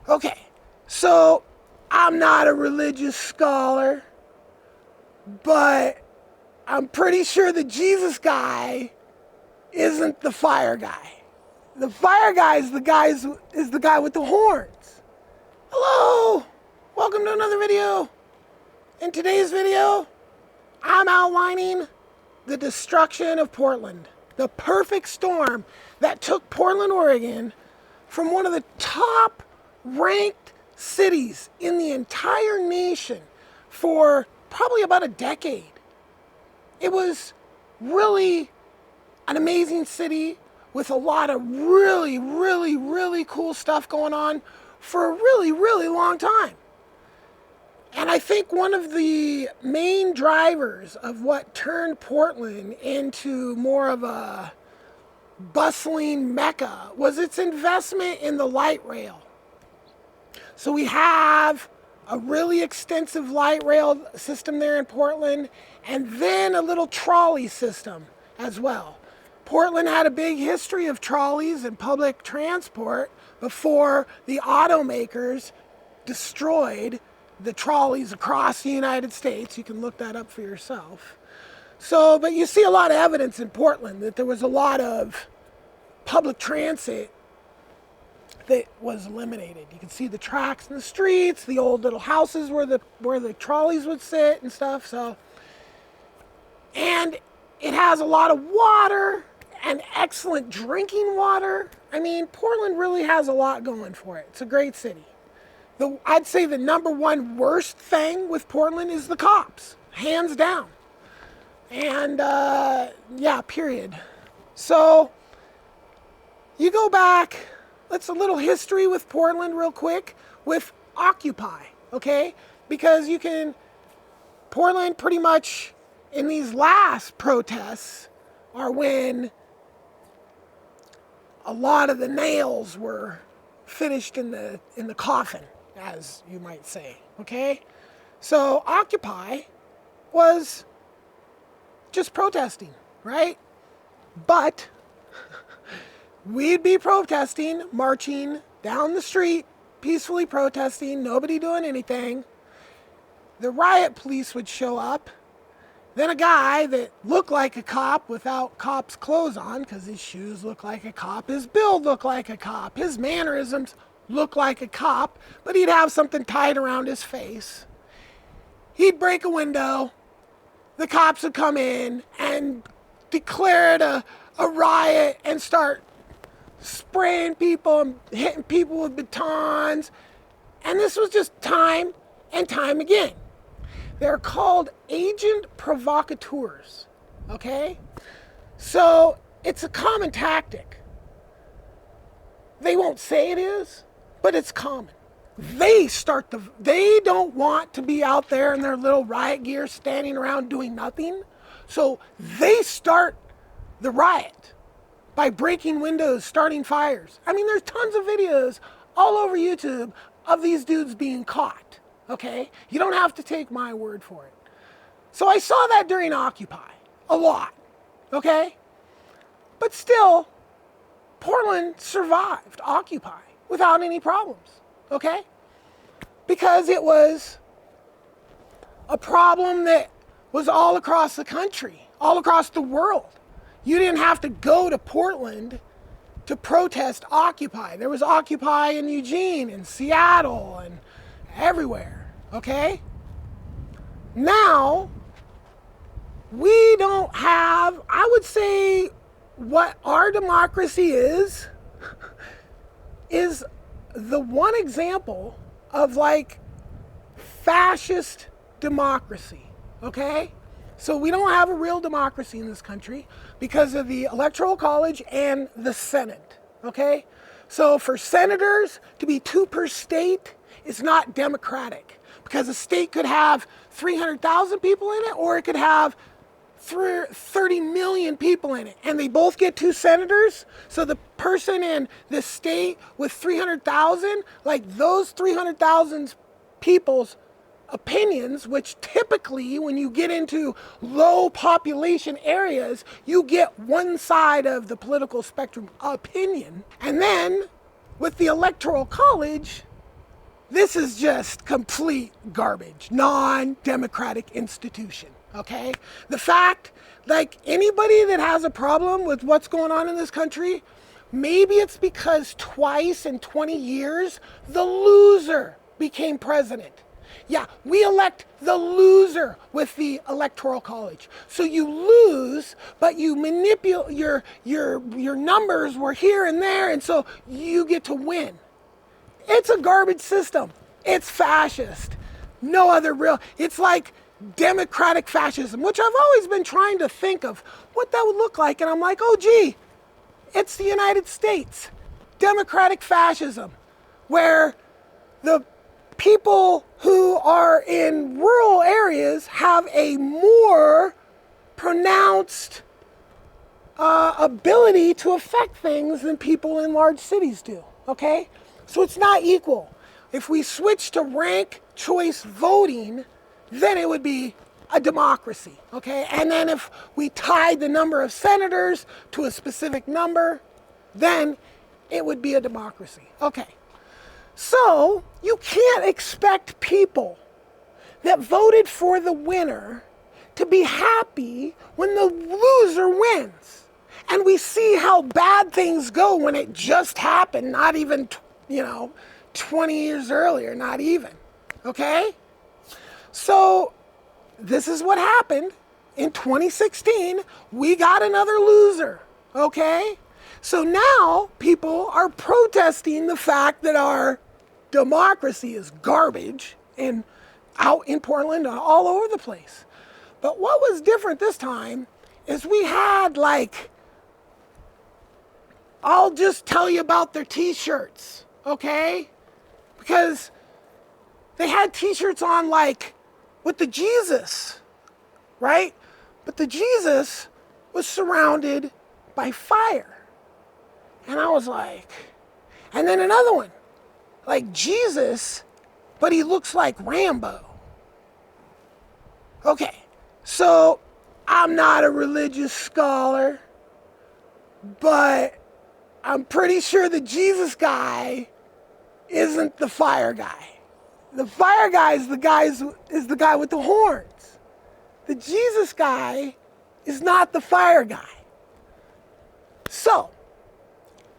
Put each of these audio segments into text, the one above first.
Okay, so I'm not a religious scholar, but I'm pretty sure the Jesus guy isn't the fire guy. The fire guy is the guy with the horns. Hello, welcome to another video. In today's video, I'm outlining the destruction of Portland, the perfect storm that took Portland, Oregon, from one of the top ranked cities in the entire nation for probably about a decade. It was really an amazing city with a lot of really cool stuff going on for a really long time. And I think one of the main drivers of what turned Portland into more of a bustling mecca was its investment in the light rail. So we have a really extensive light rail system there in Portland, and then a little trolley system as well. Portland had a big history of trolleys and public transport before the automakers destroyed the trolleys across the United States. You can look that up for yourself. So, but you see a lot of evidence in Portland that there was a lot of public transit that was eliminated. You can see the tracks in the streets, the old little houses where the trolleys would sit and stuff. So, and it has a lot of water and excellent drinking water. I mean, Portland really has a lot going for it. It's a great city. I'd say the number one worst thing with Portland is the cops, hands down. And yeah, period. So you go back, let's a little history with Portland real quick with Occupy, okay? Because Portland pretty much in these last protests are when a lot of the nails were finished in the coffin, as you might say, okay? So Occupy was just protesting, right? But we'd be protesting, marching down the street, peacefully protesting, nobody doing anything. The riot police would show up. Then a guy that looked like a cop without cop's clothes on, because his shoes look like a cop, his build looked like a cop, his mannerisms look like a cop, but he'd have something tied around his face. He'd break a window. The cops would come in and declare it a riot and start spraying people and hitting people with batons. And this was just time and time again. They're called agent provocateurs, okay? So it's a common tactic. They won't say it is, but it's common. They don't want to be out there in their little riot gear standing around doing nothing. So they start the riot by breaking windows, starting fires. I mean, there's tons of videos all over YouTube of these dudes being caught, okay? You don't have to take my word for it. So I saw that during Occupy a lot, okay? But still, Portland survived Occupy without any problems, okay? Because it was a problem that was all across the country, all across the world. You didn't have to go to Portland to protest Occupy. There was Occupy in Eugene, in Seattle, and everywhere, okay? Now, we don't have, I would say, what our democracy is the one example of like fascist democracy, okay? So we don't have a real democracy in this country because of the Electoral College and the Senate, okay? So for senators to be 2 per state is not democratic because a state could have 300,000 people in it or it could have 30 million people in it, and they both get 2 senators. So the person in the state with 300,000, like those 300,000 people's opinions, which typically when you get into low population areas, you get one side of the political spectrum opinion. And then with the Electoral College, this is just complete garbage, non-democratic institution, okay? The fact, like anybody that has a problem with what's going on in this country, maybe it's because twice in 20 years, the loser became president. Yeah, we elect the loser with the Electoral College. So you lose, but you manipulate, your numbers were here and there, and so you get to win. It's a garbage system. It's fascist. No other real, it's like democratic fascism, which I've always been trying to think of what that would look like. And I'm like, oh gee, it's the United States. Democratic fascism, where the people who are in rural areas have a more pronounced ability to affect things than people in large cities do, okay? So it's not equal. If we switch to rank choice voting, then it would be a democracy, okay? And then if we tied the number of senators to a specific number, then it would be a democracy, okay? So you can't expect people that voted for the winner to be happy when the loser wins. And we see how bad things go when it just happened, not even, 20 years earlier, not even, okay? So this is what happened in 2016. We got another loser, okay? So now people are protesting the fact that our democracy is garbage and out in Portland and all over the place. But what was different this time is we had I'll just tell you about their t-shirts, okay? Because they had t-shirts on with the Jesus, right? But the Jesus was surrounded by fire. And I was like, and then another one, Jesus, but he looks like Rambo. Okay, so I'm not a religious scholar, but I'm pretty sure the Jesus guy isn't the fire guy. The fire guy is the guy with the horns. The Jesus guy is not the fire guy. So,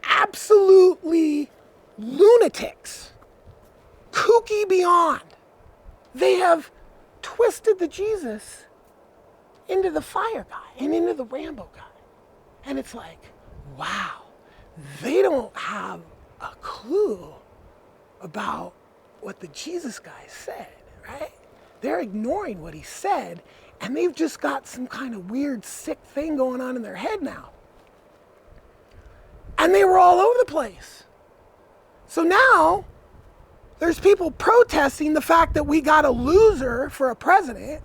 absolutely lunatics, kooky beyond. They have twisted the Jesus into the fire guy and into the Rambo guy. And it's like, wow, they don't have a clue about what the Jesus guy said, right? They're ignoring what he said, and they've just got some kind of weird, sick thing going on in their head now. And they were all over the place. So now, there's people protesting the fact that we got a loser for a president,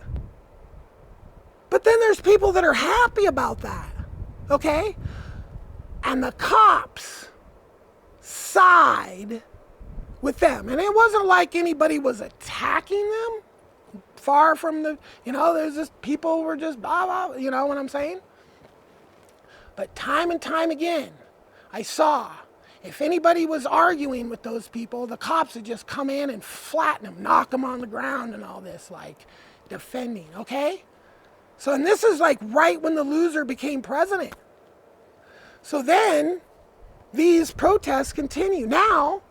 but then there's people that are happy about that, okay? And the cops side with them. And it wasn't like anybody was attacking them. Far from there's just people were just blah, blah, you know what I'm saying? But time and time again, I saw if anybody was arguing with those people, the cops would just come in and flatten them, knock them on the ground and all this, defending, okay? So, and this is right when the loser became president. So then, these protests continue. Now,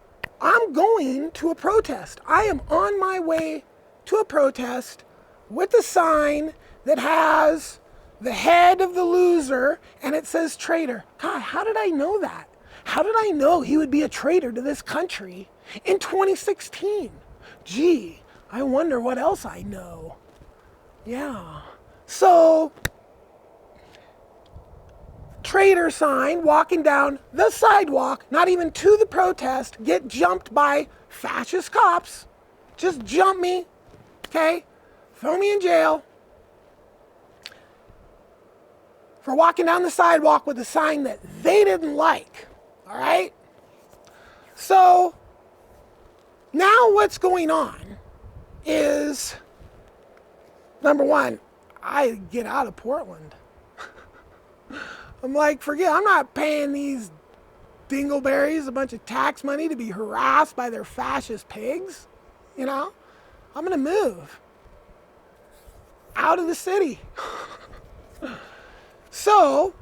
I'm going to a protest. I am on my way to a protest with a sign that has the head of the loser and it says traitor. God, how did I know that? How did I know he would be a traitor to this country in 2016? Gee, I wonder what else I know. Yeah. So, traitor sign, walking down the sidewalk, not even to the protest, get jumped by fascist cops. Just jump me, okay? Throw me in jail for walking down the sidewalk with a sign that they didn't like, all right? So, now what's going on is, number one, I get out of Portland. I'm like, I'm not paying these dingleberries a bunch of tax money to be harassed by their fascist pigs. you know? I'm going to move out of the city. So,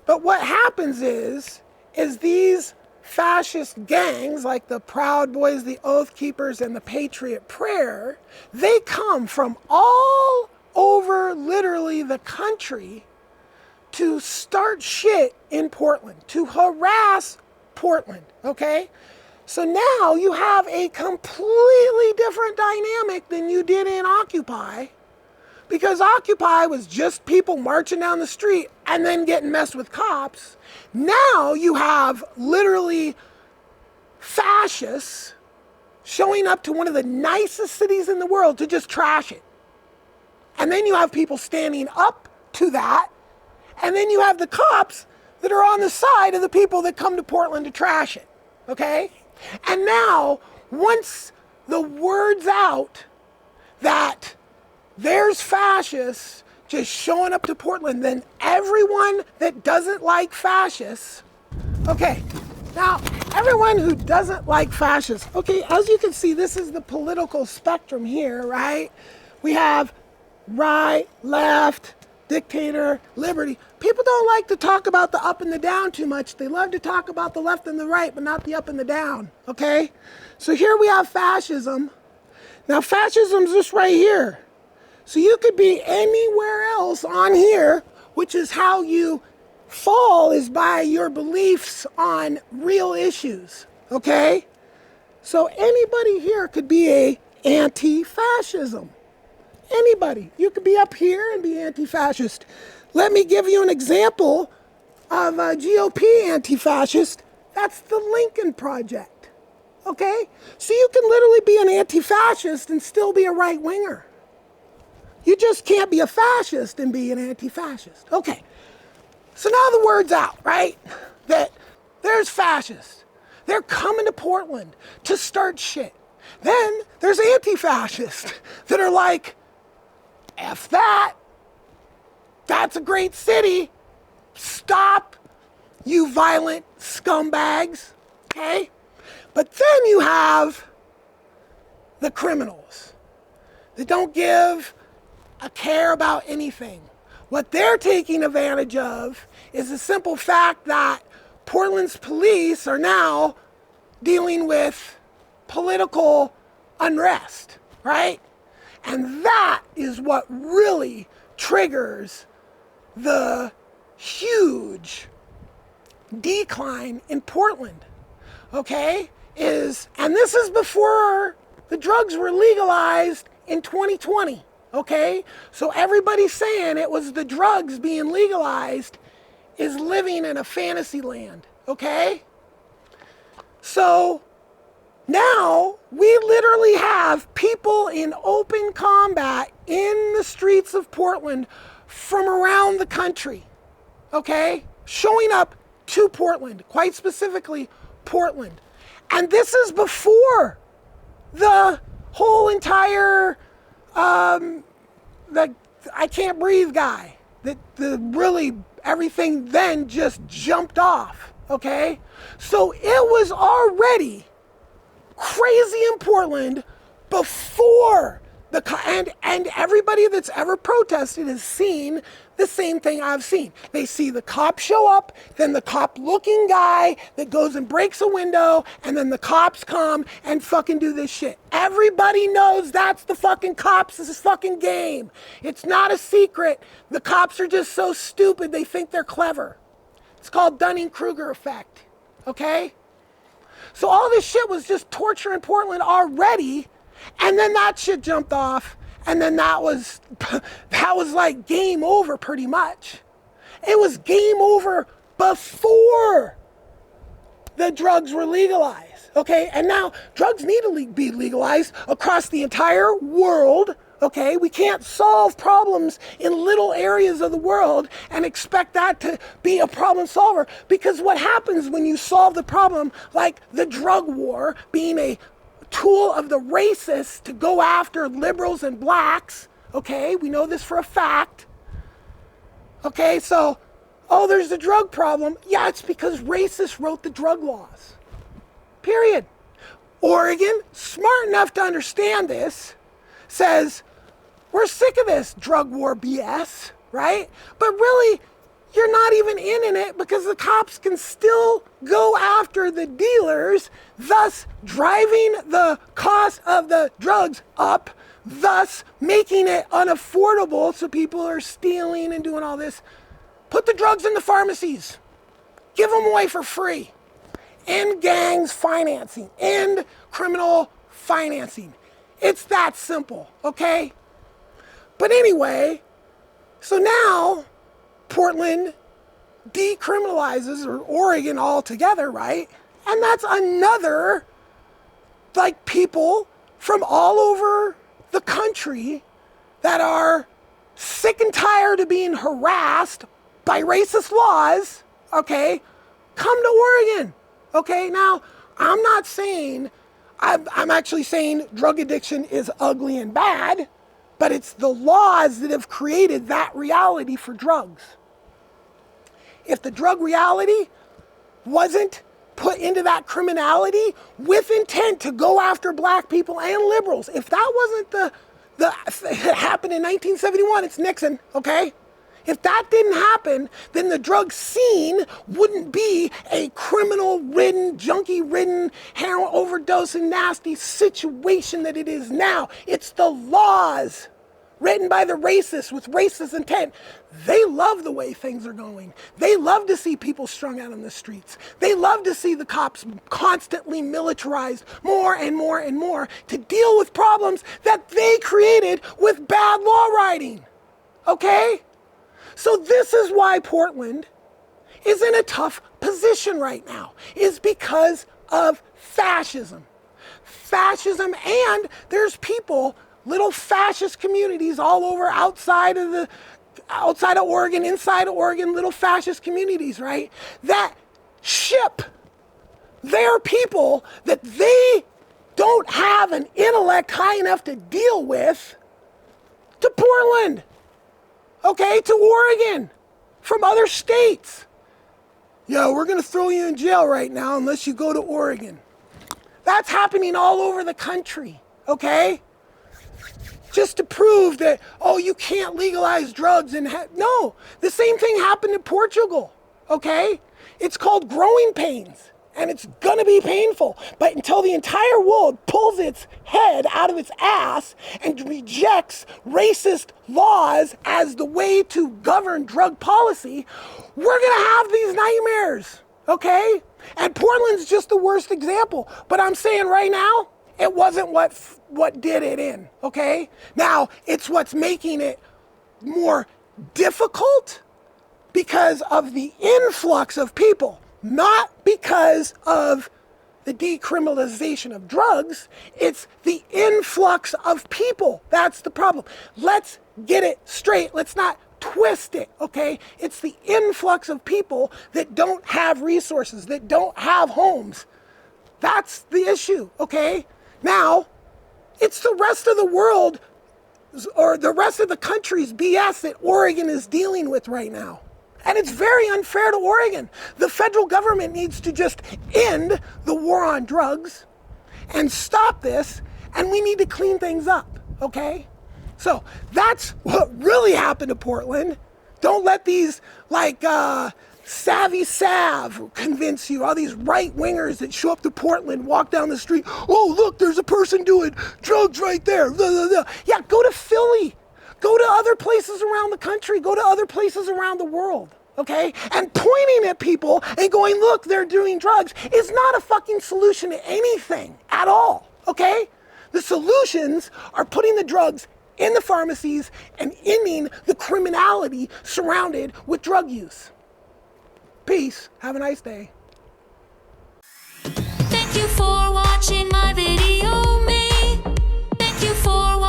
but what happens is these fascist gangs like the Proud Boys, the Oath Keepers, and the Patriot Prayer, they come from all over literally the country to start shit in Portland, to harass Portland, okay? So now you have a completely different dynamic than you did in Occupy, because Occupy was just people marching down the street and then getting messed with cops. Now you have literally fascists showing up to one of the nicest cities in the world to just trash it. And then you have people standing up to that. And then you have the cops that are on the side of the people that come to Portland to trash it. Okay? And now, once the word's out that there's fascists just showing up to Portland, then everyone that doesn't like fascists, okay, now everyone who doesn't like fascists, okay, as you can see, this is the political spectrum here, right? We have right, left, dictator, liberty. People don't like to talk about the up and the down too much. They love to talk about the left and the right, but not the up and the down, okay? So here we have fascism. Now fascism's just right here. So you could be anywhere else on here, which is how you fall, is by your beliefs on real issues, okay? So anybody here could be a anti-fascism. Anybody. You could be up here and be anti-fascist. Let me give you an example of a GOP anti-fascist. That's the Lincoln Project, okay? So you can literally be an anti-fascist and still be a right-winger. You just can't be a fascist and be an anti-fascist. Okay, so now the word's out, right? That there's fascists. They're coming to Portland to start shit. Then there's anti-fascists that are like, F that. That's a great city. Stop, you violent scumbags, okay? But then you have the criminals that don't give a care about anything. What they're taking advantage of is the simple fact that Portland's police are now dealing with political unrest, right? And that is what really triggers the huge decline in Portland, okay? And this is before the drugs were legalized in 2020. Okay, so everybody saying it was the drugs being legalized is living in a fantasy land, okay? So now we literally have people in open combat in the streets of Portland from around the country, okay? Showing up to Portland, quite specifically Portland. And this is before the whole entire the I can't breathe guy, that the really everything then just jumped off, okay? So it was already crazy in Portland before and everybody that's ever protested has seen the same thing I've seen. They see the cop show up, then the cop looking guy that goes and breaks a window, and then the cops come and fucking do this shit. Everybody knows that's the fucking cops' fucking game. It's not a secret. The cops are just so stupid they think they're clever. It's called Dunning-Kruger effect, okay? So all this shit was just torture in Portland already, and then that shit jumped off, and then that was like game over pretty much. It was game over before the drugs were legalized, okay? And now drugs need to be legalized across the entire world, okay? We can't solve problems in little areas of the world and expect that to be a problem solver, because what happens when you solve the problem, like the drug war being a tool of the racists to go after liberals and blacks, okay? We know this for a fact. Okay, so, oh, there's the drug problem. Yeah, it's because racists wrote the drug laws. Period. Oregon, smart enough to understand this, says, we're sick of this drug war BS, right? But really, you're not even in it because the cops can still go after the dealers, thus driving the cost of the drugs up, thus making it unaffordable so people are stealing and doing all this. Put the drugs in the pharmacies. Give them away for free. End gangs financing. End criminal financing. It's that simple, okay? But anyway, so now Portland decriminalizes, or Oregon altogether, right? And that's another, like, people from all over the country that are sick and tired of being harassed by racist laws, okay, come to Oregon, okay? Now, I'm not saying, I'm actually saying drug addiction is ugly and bad, but it's the laws that have created that reality for drugs. If the drug reality wasn't put into that criminality with intent to go after black people and liberals, if that wasn't it happened in 1971, it's Nixon, okay? If that didn't happen, then the drug scene wouldn't be a criminal-ridden, junkie-ridden, heroin overdosing, nasty situation that it is now. It's the laws written by the racists with racist intent. They love the way things are going. They love to see people strung out on the streets. They love to see the cops constantly militarized more and more and more to deal with problems that they created with bad law writing. Okay? So this is why Portland is in a tough position right now, is because of fascism. Fascism, and there's people, little fascist communities all over outside of Oregon, inside of Oregon, little fascist communities, right? That ship their people that they don't have an intellect high enough to deal with to Portland. Okay, to Oregon, from other states. Yo, we're going to throw you in jail right now unless you go to Oregon. That's happening all over the country, okay? Just to prove that, oh, you can't legalize drugs and no, the same thing happened in Portugal, okay? It's called growing pains. And it's gonna be painful. But until the entire world pulls its head out of its ass and rejects racist laws as the way to govern drug policy, we're gonna have these nightmares, okay? And Portland's just the worst example. But I'm saying right now, it wasn't what did it in, okay? Now, it's what's making it more difficult because of the influx of people. Not because of the decriminalization of drugs, it's the influx of people. That's the problem. Let's get it straight. Let's not twist it, okay? It's the influx of people that don't have resources, that don't have homes. That's the issue, okay? Now, it's the rest of the world, or the rest of the country's BS that Oregon is dealing with right now. And it's very unfair to Oregon. The federal government needs to just end the war on drugs and stop this, and we need to clean things up, okay? So that's what really happened to Portland. Don't let these, savvy sav convince you. All these right-wingers that show up to Portland, walk down the street, oh, look, there's a person doing drugs right there. Blah, blah, blah. Yeah, go to Philly. Go to other places around the country. Go to other places around the world, okay? And pointing at people and going, look, they're doing drugs is not a fucking solution to anything at all, okay? The solutions are putting the drugs in the pharmacies and ending the criminality surrounded with drug use. Peace. Have a nice day. Thank you for watching my video, me. Thank you for watching.